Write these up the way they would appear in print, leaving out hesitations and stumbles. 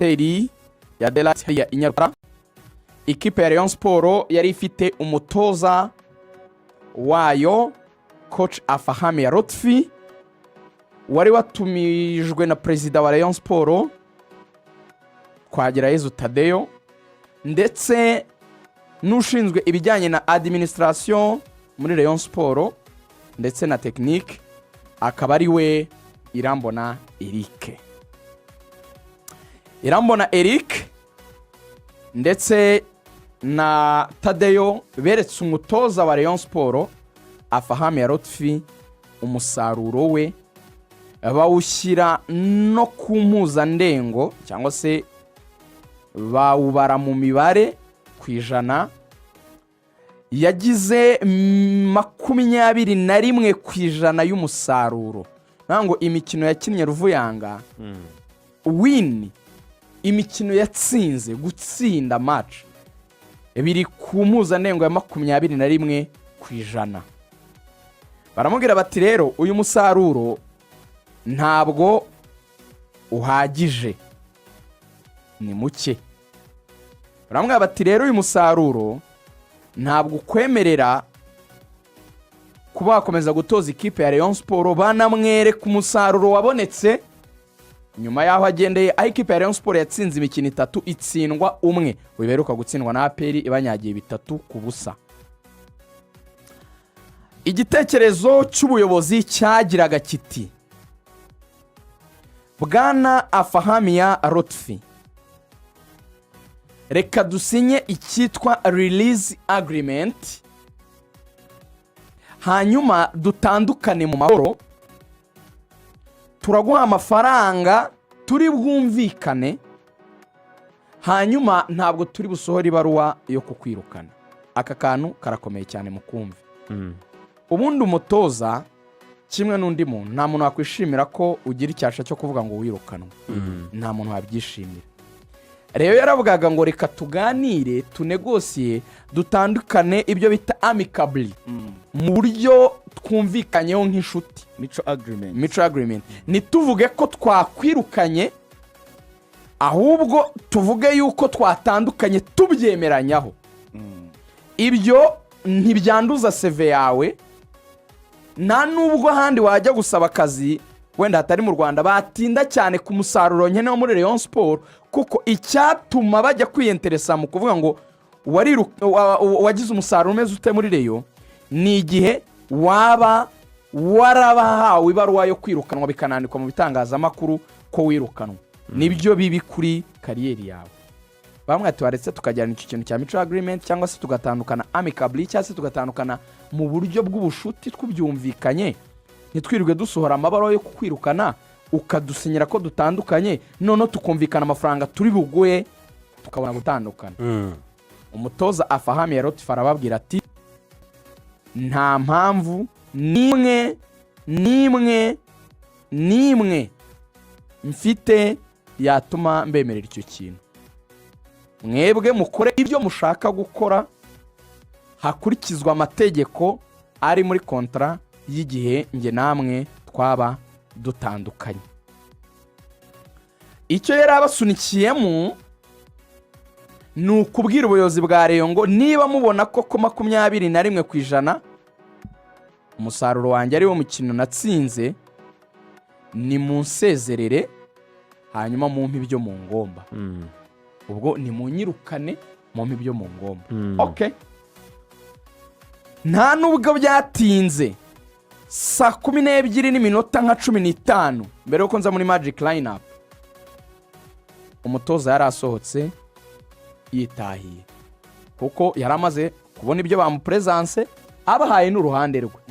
hoteli ya Delati hariya Inyarwanda. Ikipe ya Rayon Sport yari ifite umutoza wayo coach Afahami ya Lotfi wari watumijwe na perezida wa Rayon Sport Kwagirayezu Thadée ndetse n'ushinzwe ibijyanye na administration muri Rayon Sport ndetse na technique akaba ari we Irambona Eric ndetse na Thadée beretse umutoza wa Rayon Sport Afahami ya Lotfi umusaruro we bawushyira no ku mpuzandengo cyangwa se bawubara mu mibare ku ijana yagize 21 ku ijana y'umusaruro. Nango imikino yakinnye Ruvuyanga win imikino yatsinze gutsinda match biri ku mpuzandengo ya 21 ku ijana. Baramubwira bati rero uyu musaruro ntabwo uhagije ni muke. Baramubwira bati rero uyu musaruro ntabwo ukwemerera kuba wakomeza gutoza ikipe ya Rayon Sport banamwere ku musaruro wabonetse nyuma yaho agendeye aho ikipe ya Rayon Sport yatsinze imikino 3 itsindwa umwe wiberuka gutsindwa na APR ibanyagiye 3-0. Igitekerezo cy'ubuyobozi cyagiraga kiti Bwana Afahami ya Lotfi reka dusinye icyitwa release agreement hanyuma dutandukane mu mahoro turaguha amafaranga turi bwumvikane hanyuma ntabwo turi busohora ibaruwa yo kukwirukana. Aka kantu karakomeye cyane mu kumva. Ubundi umutoza kimwe n'undi muntu nta muntu wakwishimira ko ugira icyasha cyo kuvuga ngo wirukanwe. Nta muntu wabyishimira. Rero yaravugaga ngo reka tuganire tunegosiye dutandukane ibyo bita amicably mu buryo twumvikanyeho nk'inshuti mutual agreement nituvuge ko twakwirukanye ahubwo tuvuge yuko twatandukanye tubyemeranyaho. Ibyo ntibyanduza CV yawe nta nubwo handi wajya gusaba akazi wenda hatari mu Rwanda batinda cyane ku musaruro nkene wo muri Rayon Sport kuko icyatuma bajya kwiyenteresa mu kuvuga ngo wagize umusaruro umeze ute muri Rayon ni igihe waba warabahawe ibaruwa yo kwirukanwa bikanandikwa mu bitangazamakuru ko wirukanwa. Nibyo bibi kuri kariyeri yawe. Bamwe ati waretse tukajyana iki kintu cya mutual agreement cyangwa se tugatandukana amicably cyangwa se tugatandukana mu buryo bw'ubushuti twubyumvikanye nitwirirwe dusohora amabaro yo kukwirukana ukadusinyira ko dutandukanye none tukumvikana amafaranga turi buguye tukabona gutandukana. Umutoza Afahami ya Lotfi arababwira ati nta mpamvu nimwe mfite yatuma mbemerera icyo kintu. Mwebwe mukore ibyo mushaka gukora hakurikizwa amategeko ari muri kontra y'igihe nge namwe twaba dutandukanye. Icyo yarabasunikiyemo ni ukubwira ubuyobozi bwa Rayon ngo niba mubona ko 21 ku ijana umusaruro wanjye ari wo mukino natsinze ni munsezerere hanyuma mumpe ibyo mu ngomba. Ubwo ni munyirukane mumpe ibyo mu ngomba. Okay. Nta nubwo byatinze saa 12:15 mbere yuko nza muri Magic Lineup umutoza yari asohotse yitahiye kuko yari amaze kubona ibyo bamupresence abahaye n'uruhande rwe.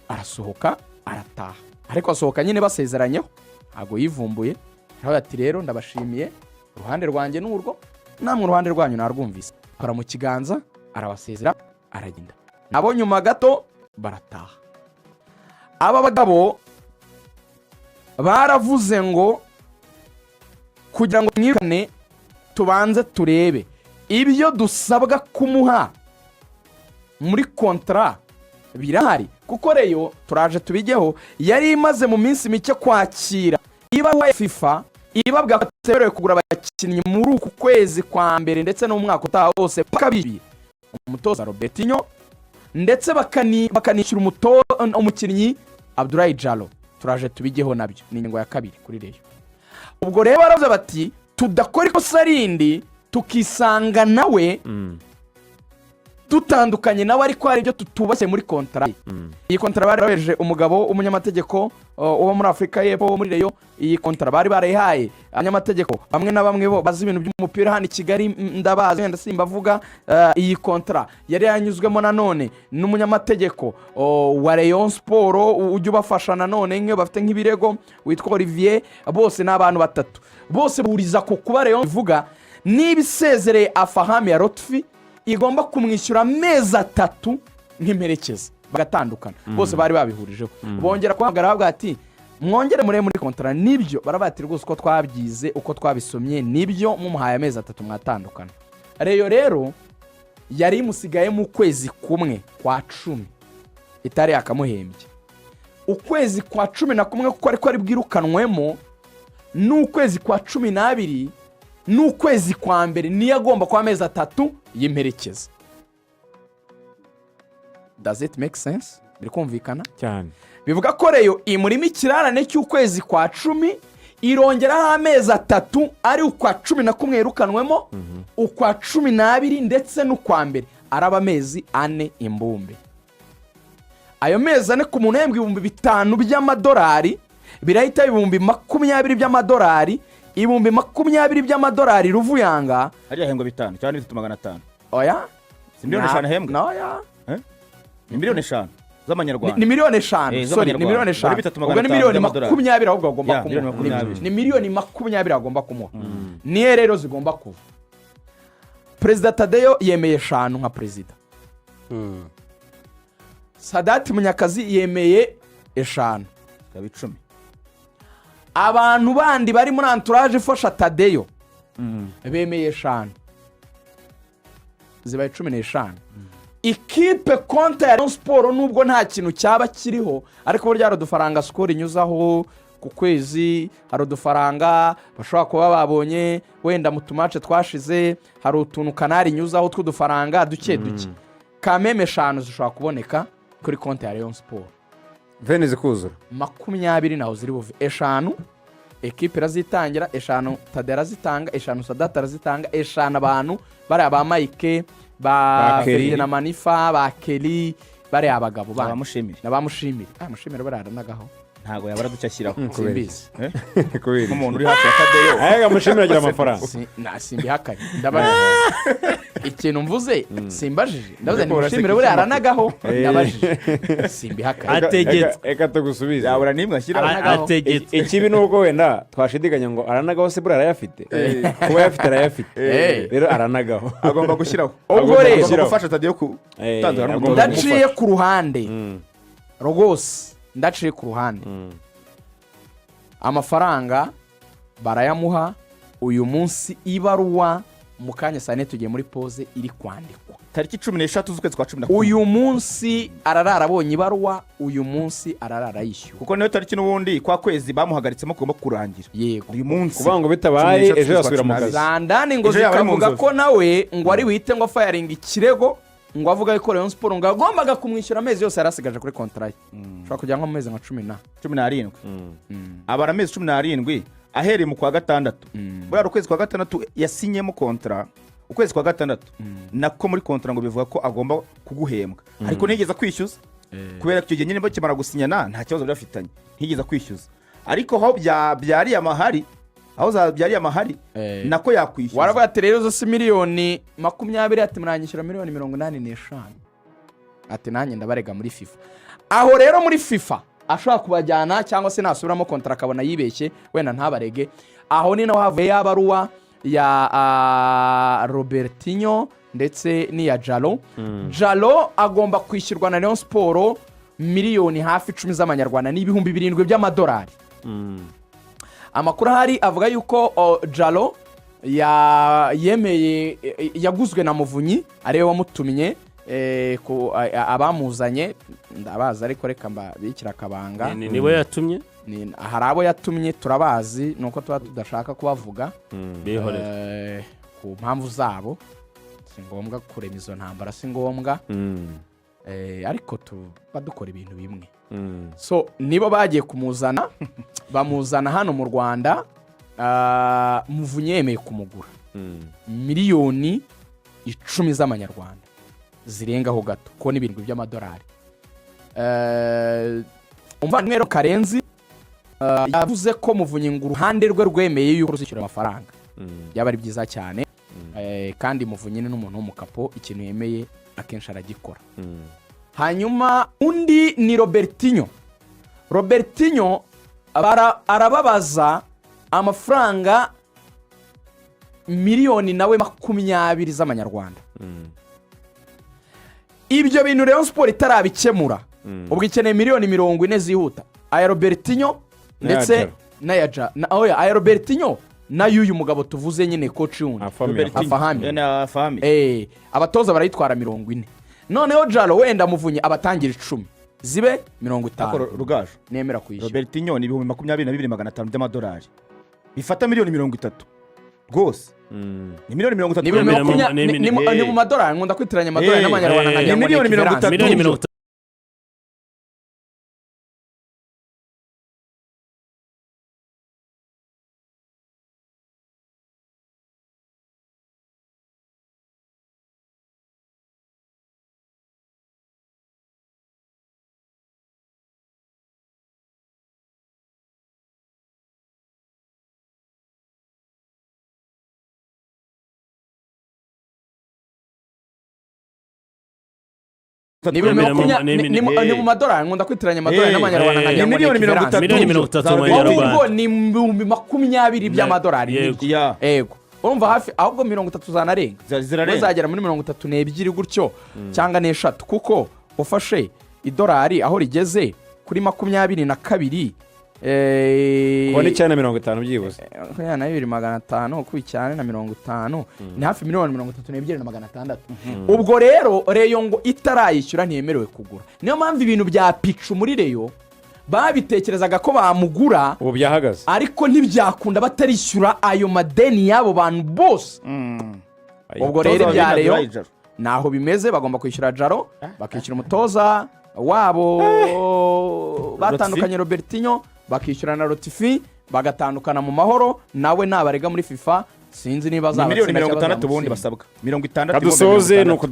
Arasohoka arataha ariko asohoka nyine basezeranyeho ntago yivumbuye. Aho ati rero ndabashimiye uruhande rwanjye n'urwo namwe uruhande rwanyu narwumvise. Para mu kiganza arabasezera aragenda. Nabo nyuma gato barataha. Aba bagabo baravuze ngo kugira ngo mwirukane tubanze turebe ibyo dusabwa kumuha muri kontra birahari kuko reyo turaje tubigeho yari imaze mu minsi mike kwakira ibaruwa ya FIFA ibabwa batemerewe kugura abakinnyi muri uku kwezi kwa mbere ndetse no mu mwaka utaha wose bakabishyura umutoza Robertinho ndetse bakanishyura umukinnyi Abdoulaye Diallo. Turaje tubigeho nabyo ni ingingo ya kabiri kuri reyo. Ubwo rero baravuze bati tudakora ikosa rindi tukisanga nawe dutandukanye nawe ariko hari ibyo tutubashye muri kontara. Iyi kontara bari bareje umugabo umunyamategeko uba muri Afrika y'Epfo muri reyo. Iyi kontara bari barayihaye abanyamategeko bamwe na bamwe bo bazi ibintu by'umupira hano i Kigali ndabazi wenda simbavuga. Iyi kontara yari yanyuzwemo nanone n'umunyamategeko wa Rayon Sport ujya ubafasha nanone nk'iyo bafite nk'ibirego witwa Olivier. Bose n'abantu batatu bose buriza ko kuba Rayon ivuga niba isezereye Afahame ya Lotfi igomba kumwishyura amezi 3 nk'imperekeza bagatandukana. Bose bari babihurijeho. Bongera kuhamagara bavuga ati mwongere muri kontara nibyo barabati rwose uko twabyize uko twabisomye nibyo mumuhaye amezi 3 mwatandukana. Reyo rero yari musigaye mu kwezi kumwe kwa 10 itari akamuhembye. Ukwezi kwa 11 kuko ariko ari bwirukanwemo n'ukwezi kwa 12 n'ukwezi kwa mbere niyo agomba kwa amezi 3 y'imperekeza. Does it make sense? Birikumvikana cyane. Bivuga ko Reyo imurimo ikirarane cy'ukwezi kwa 10 irongeraho amezi 3 ari ukwa 11 yerukanwemo ukwa 12 ndetse n'ukwa mbere araba amezi 4 imbumbe. Ayo mezi 4 ku muntu yembwe $5,000 by'amadolari birahita $20,000 by'amadolari $20,000 Ruvuyanga ari ahembwa 5 cyane 3,500. Oya Si miliyoni 5 ahembwa? No ya. Ni miliyoni 5 z'amanyarwanda. Ni miliyoni 5. Sorry, ni miliyoni 5. Ubwo ni miliyoni 20 ahubwo agomba kumuha. Ni miliyoni 20 agomba kumuha. Niye rero zigomba kuva. Perezida Thadée yemeye 5 nka perezida. Sadat Munyakazi yemeye 5. Kabi 10. Abantu bandi bari muri entourage ifasha Thadée bemeye 5. Zibaye 15. Ikipe konti ya Rayon Sport nubwo nta kintu cyaba kiriho ariko burya hari udufaranga Skol inyuzaho ku kwezi, hari udufaranga bashobora kuba babonye wenda mu tumace twashize, hari utuntu kanari inyuzaho tw'udufaranga duke kameme 5 zishobora kuboneka kuri konti ya Rayon Sport. Vene zikuzura 20 naho ziri buve 5 ekipe razitangira 5 Thadée razitanga 5 Sadat razitanga 5 abantu bari aba Mike ba Ferdinand Manifa ba Kelly bari abagabo ba nabamushimira mushimira bararanagaho ntago yabara ducyashyiraho simbizi kubiri umuntu uri hafi ya Thadée ayaga mushimira agira amafaranga simbi hakaye ndabaje ikintu mvuze simbajije ndavuze ni mushimira buri aranagaho ndabajije simbi hakaye ategetse eka tugusubiza yabura nimwe ashyira ategetse ikibi nuko wenda twashidiganya ngo aranagaho se buri arayafite kuba yafite arayafite rero aranagaho agomba gushyiraho ubwo rero gufasha Thadée ku tandukana ndaciye ku ruhande rwose ndaciye ku ruhande amafaranga barayamuha uyu munsi ibaruwa mu kanya sane tugiye muri pause iri kwandikwa tariki 13 z'ukwezi kwa 10. Uyu munsi ararara abonye ibaruwa uyu munsi ararara yishyuwe kuko niyo tariki n'ubundi kwa kwezi bamuhagaritsemo kugomba kurangira. Yego uyu munsi kuvuga ngo bitabaye ejo yasubira mu kazi zandani ngo zikavuga ko nawe ngo ari wite ngo firing ikirego ngo avuga ko Rayon Sport ngo agombaga kumwishyura amezi yose yarasigaje kuri contract shaka kujya nko mu mezi nka 17 abara amezi 17 ahereye mu kwa gatandatu buri ukwezi kwa gatandatu yasinyemo contract ukwezi kwa gatandatu nako muri contract ngo bivuga ko agomba kuguhembwa ariko nigeza kwishyuza kubera ko nyine bakimara gusinyana nta kibazo byafitanye ntigeza kwishyuza ariko aho byari amahari aho zabyari amahari nako yakwishyuza waravuga ati rero zo si miliyoni 20 ati muranyishyura miliyoni 85 ati nanjye ndabarega muri FIFA aho rero muri FIFA ashobora kubajyana cyangwa se nasubiramo contract akabona yibeshye wenda ntabarege aho ni naho havuye yabaruwa ya Robertinho ndetse n'iya Diallo agomba kwishyurwa na Rayon Sport miliyoni hafi 10 z'amanyarwanda n'ibihumbi 7 by'amadolari. Amakuru hari avuga yuko Diallo yemeye yaguzwe na Muvunyi ariwe wamutumye abamuzanye ndabaza ariko reka mbabikira akabanga niwe yatumye hari abo yatumye turabazi nuko tuba tudashaka kubavuga ku mpamvu zabo si ngombwa kurema izo ntambara si ngombwa ariko tuba dukora ibintu bimwe so nibo bagiye kumuzana bamuzana hano mu Rwanda Muvunyi yemeye kumugura miliyoni 10 z'amanyarwanda zirengaho gato ko n'ibintu by'amadolari umuvandimwe Karenzi yavuze ko Muvunyi ngo uruhande rwe rwemeye yuko ruzishyura amafaranga yaba ari byiza cyane kandi Muvunyi ni n'umuntu w'umukapo ikintu yemeye akenshi aragikora hanyuma undi ni Robertinho arababaza amafaranga miliyoni nawe 20 z'amanyarwanda ibyo bintu Rayon Sport itarabikemura ubwo ikeneye miliyoni 40 zihuta aya Robertinho ndetse aya Robertinho n'uyu mugabo tuvuze nyine coach wundi afahami abatoza barayitwara 40 noneho Jalo wenda Muvunyi abatangira 10 zibe 50 rugaje nemera kwishyura Robertinho ni 22,500 by'amadolari bifata miliyoni 30 rwose ni miliyoni 30 ni mu madolari nkunda kwitiranya amadolari n'amanyarwanda nkajya ni miliyoni 30 ni mu madolari nkunda kwitiranya amadolari n'amanyarwanda nkajya ni miliyoni 30 ni 20 by'amadolari yego urumva hafi ahubwo 30 zanarenga zagera muri 32 gutyo cyangwa n'eshatu kuko ufashe idolari aho rigeze kuri 22 ubona icyane 50 byibuze na 2,500 kubi cyane na 50 ni hafi miliyoni 32,600 ubwo rero Reyo ngo itarayishyura ntiyemerewe kugura niyo mpamvu ibintu bya picu muri Reyo babitekerezaga ko bamugura ubu byahagaze ariko ntibyakunda batarishyura ayo madeni y'abo bantu bose ubwo rero bya Reyo naho bimeze bagomba kwishyura Jaro bakishyura umutoza wabo batandukanye Robertinho bakishyura na Rotifi bagatandukana mu mahoro nawe nabarega muri FIFA sinzi niba miliyoni 60 ubundi basabwa 60 kadusoze nuko